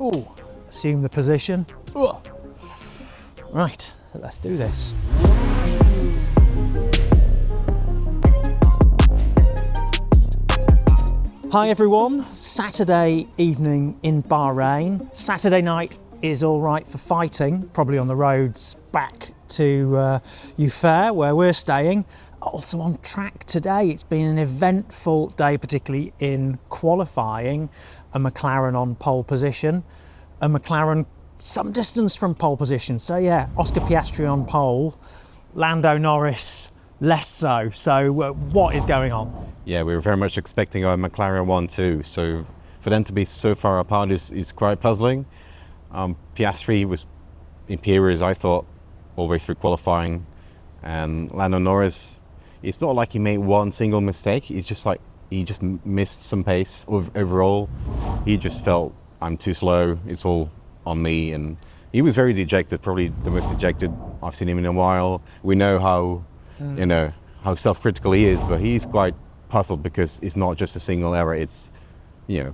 Ooh, assume the position. Ooh. Right, let's do this. Hi everyone, Saturday evening in Bahrain. Saturday night is all right for fighting, probably on the roads back to Ufair where we're staying. Also on track today, it's been an eventful day, particularly in qualifying. A McLaren on pole position, a McLaren some distance from pole position. So yeah, Oscar Piastri on pole, Lando Norris less so. So what is going on? Yeah, we were very much expecting our McLaren 1-2, so for them to be so far apart is quite puzzling. Piastri was imperious, I thought, all the way through qualifying, and Lando Norris, it's not like he made one single mistake, he just missed some pace overall. He just felt, I'm too slow, it's all on me, and he was very dejected, probably the most dejected I've seen him in a while. We know how, how self-critical he is, but he's quite puzzled because it's not just a single error, it's,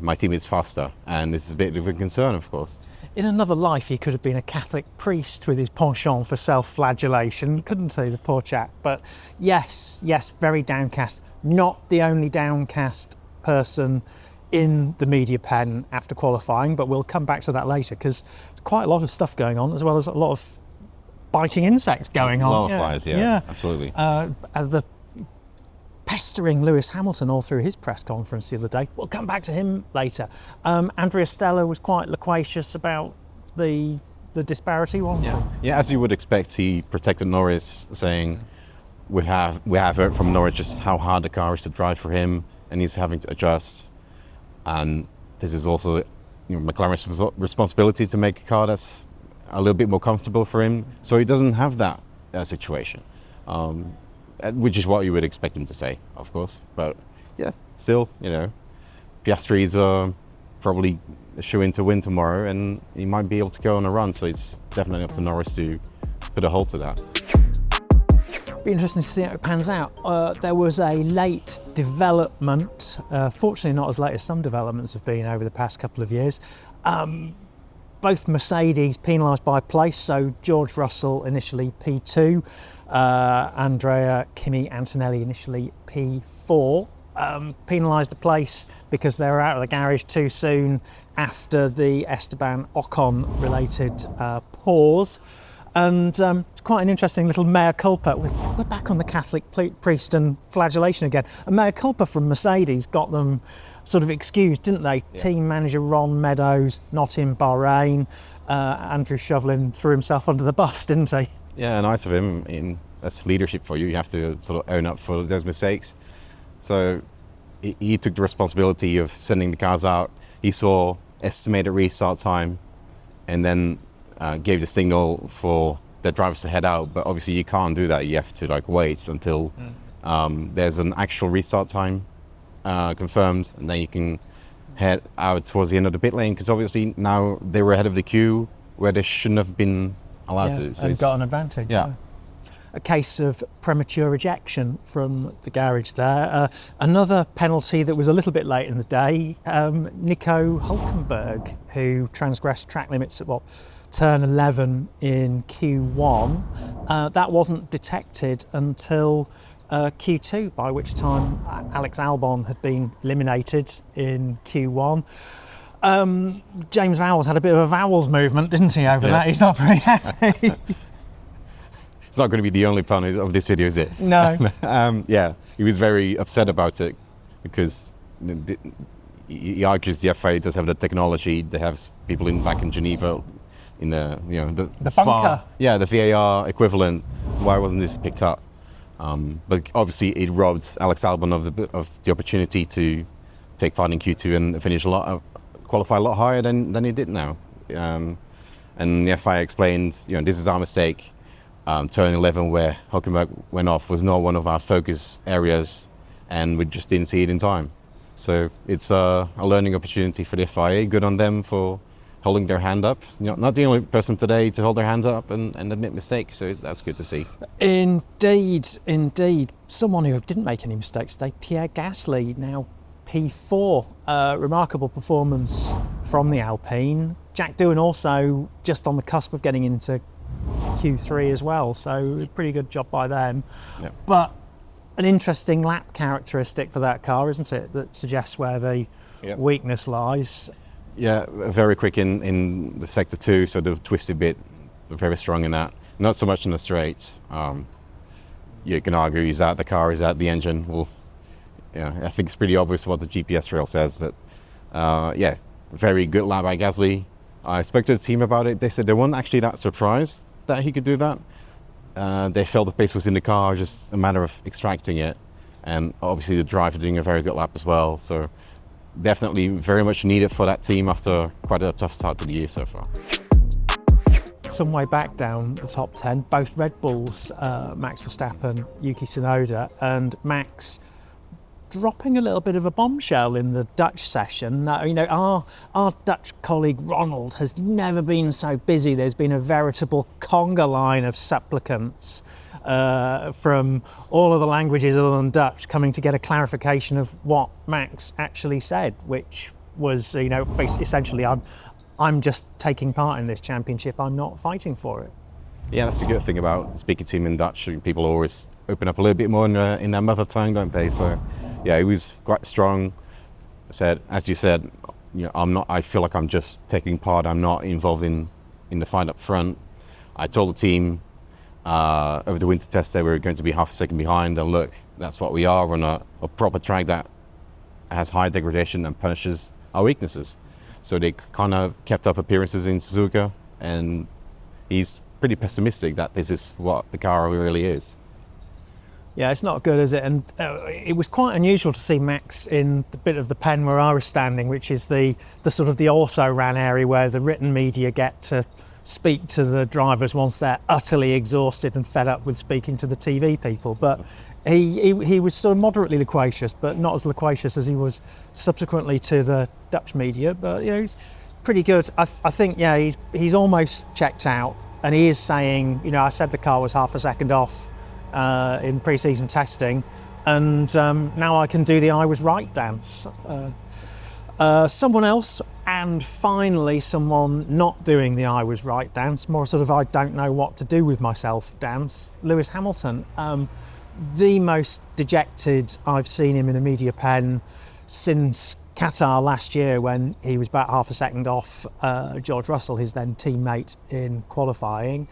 my team is faster, and this is a bit of a concern, of course. In another life, he could have been a Catholic priest with his penchant for self-flagellation, couldn't he, the poor chap? But yes, very downcast. Not the only downcast person in the media pen after qualifying, but we'll come back to that later because there's quite a lot of stuff going on, as well as a lot of biting insects going on. A lot of flies, yeah. Absolutely. The pestering Lewis Hamilton all through his press conference the other day. We'll come back to him later. Andrea Stella was quite loquacious about the disparity, wasn't he? Yeah, as you would expect, he protected Norris, saying we have heard from Norris just how hard the car is to drive for him, and he's having to adjust. And this is also McLaren's responsibility to make a car that's a little bit more comfortable for him, so he doesn't have that situation. Which is what you would expect him to say, of course. But yeah, still, Piastri is probably a shoe-in to win tomorrow, and he might be able to go on a run. So it's definitely up to Norris to put a halt to that. Be interesting to see how it pans out. There was a late development, fortunately not as late as some developments have been over the past couple of years. Both Mercedes penalised by place, so George Russell initially P2, Andrea Kimi Antonelli initially P4. Penalised the place because they were out of the garage too soon after the Esteban Ocon related pause. And it's quite an interesting little mea culpa. We're back on the Catholic priest and flagellation again. A mea culpa from Mercedes got them sort of excused, didn't they? Yeah. Team manager Ron Meadows not in Bahrain. Andrew Shovlin threw himself under the bus, didn't he? Yeah, nice of him. That's leadership for you. You have to sort of own up for those mistakes. So he took the responsibility of sending the cars out. He saw estimated restart time, and then gave the signal for the drivers to head out. But obviously you can't do that. You have to wait until there's an actual restart time confirmed, and then you can head out towards the end of the pit lane, because obviously now they were ahead of the queue where they shouldn't have been allowed to. So and got an advantage. Yeah. A case of premature ejection from the garage there. Another penalty that was a little bit late in the day, Nico Hülkenberg, who transgressed track limits at turn 11 in Q1. That wasn't detected until Q2, by which time Alex Albon had been eliminated in Q1. James Vowles had a bit of a Vowles movement, didn't he, over that? He's not very happy. It's not going to be the only pun of this video, is it? No. Yeah, he was very upset about it because he argues the FIA does have the technology. They have people back in Geneva in the bunker. The VAR equivalent. Why wasn't this picked up? But obviously it robbed Alex Albon of the opportunity to take part in Q2 and finish qualify a lot higher than he did now. And the FIA explained, this is our mistake. Turn 11 where Hülkenberg went off was not one of our focus areas, and we just didn't see it in time. So it's a learning opportunity for the FIA. Good on them for holding their hand up. Not the only person today to hold their hand up and admit mistakes, so that's good to see. Indeed. Someone who didn't make any mistakes today, Pierre Gasly, now P4. Remarkable performance from the Alpine. Jack Doohan also just on the cusp of getting into Q3 as well, so pretty good job by them. Yep. But an interesting lap characteristic for that car, isn't it, that suggests where the weakness lies. Yeah, very quick in the sector 2, so the twisted bit, very strong in that. Not so much in the straights. You can argue is that the car, is that the engine? Well, yeah, I think it's pretty obvious what the GPS trail says, but yeah, very good lap by Gasly. I spoke to the team about it. They said they weren't actually that surprised that he could do that. They felt the pace was in the car, just a matter of extracting it. And obviously the driver doing a very good lap as well. So definitely very much needed for that team after quite a tough start to the year so far. Some way back down the top 10, both Red Bulls, Max Verstappen, Yuki Tsunoda, and Max dropping a little bit of a bombshell in the Dutch session. You know, our Dutch colleague Ronald has never been so busy. There's been a veritable conga line of supplicants from all of the languages other than Dutch coming to get a clarification of what Max actually said, which was, you know, essentially, I'm just taking part in this championship. I'm not fighting for it. Yeah, that's the good thing about speaking to him in Dutch. People always open up a little bit more in their mother tongue, don't they? So, yeah, he was quite strong. Said, as you said, you know, I feel like I'm just taking part. I'm not involved in the fight up front. I told the team over the winter test that we were going to be half a second behind, and look, that's what we are on a proper track that has high degradation and punishes our weaknesses. So they kind of kept up appearances in Suzuka, and he's pretty pessimistic that this is what the car really is. Yeah, it's not good, is it? And it was quite unusual to see Max in the bit of the pen where I was standing, which is the sort of the also-ran area where the written media get to speak to the drivers once they're utterly exhausted and fed up with speaking to the TV people. But he was sort of moderately loquacious, but not as loquacious as he was subsequently to the Dutch media. But you know, he's pretty good. I think, yeah, he's almost checked out. And he is saying, you know, I said the car was half a second off in pre-season testing, and now I can do the I was right dance. Someone else, and finally someone not doing the I was right dance, more sort of I don't know what to do with myself dance, Lewis Hamilton. The most dejected I've seen him in a media pen since Qatar last year, when he was about half a second off George Russell, his then teammate in qualifying.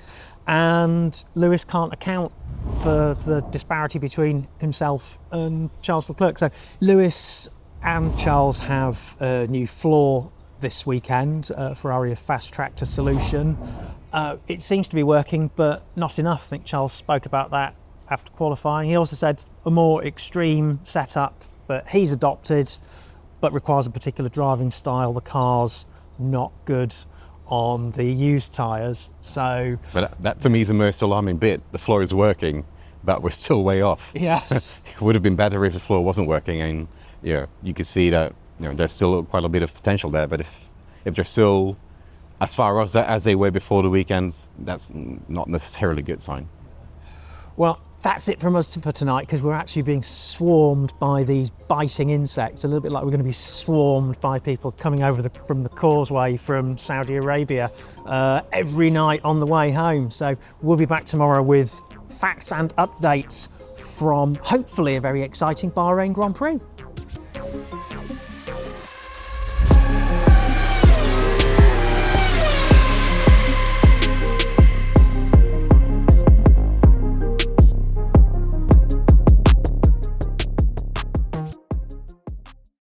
And Lewis can't account for the disparity between himself and Charles Leclerc. So Lewis and Charles have a new floor this weekend. Ferrari have fast-tracked a solution. It seems to be working, but not enough. I think Charles spoke about that after qualifying. He also said a more extreme setup that he's adopted, but requires a particular driving style. The car's not good on the used tyres. So, but that to me is the most alarming bit. The floor is working, but we're still way off. Yes. It would have been better if the floor wasn't working, and yeah, you could see that, you know, there's still quite a bit of potential there. But if they're still as far off as they were before the weekend, that's not necessarily a good sign. Well, that's it from us for tonight, because we're actually being swarmed by these biting insects, a little bit like we're going to be swarmed by people coming over from the causeway from Saudi Arabia every night on the way home. So we'll be back tomorrow with facts and updates from hopefully a very exciting Bahrain Grand Prix.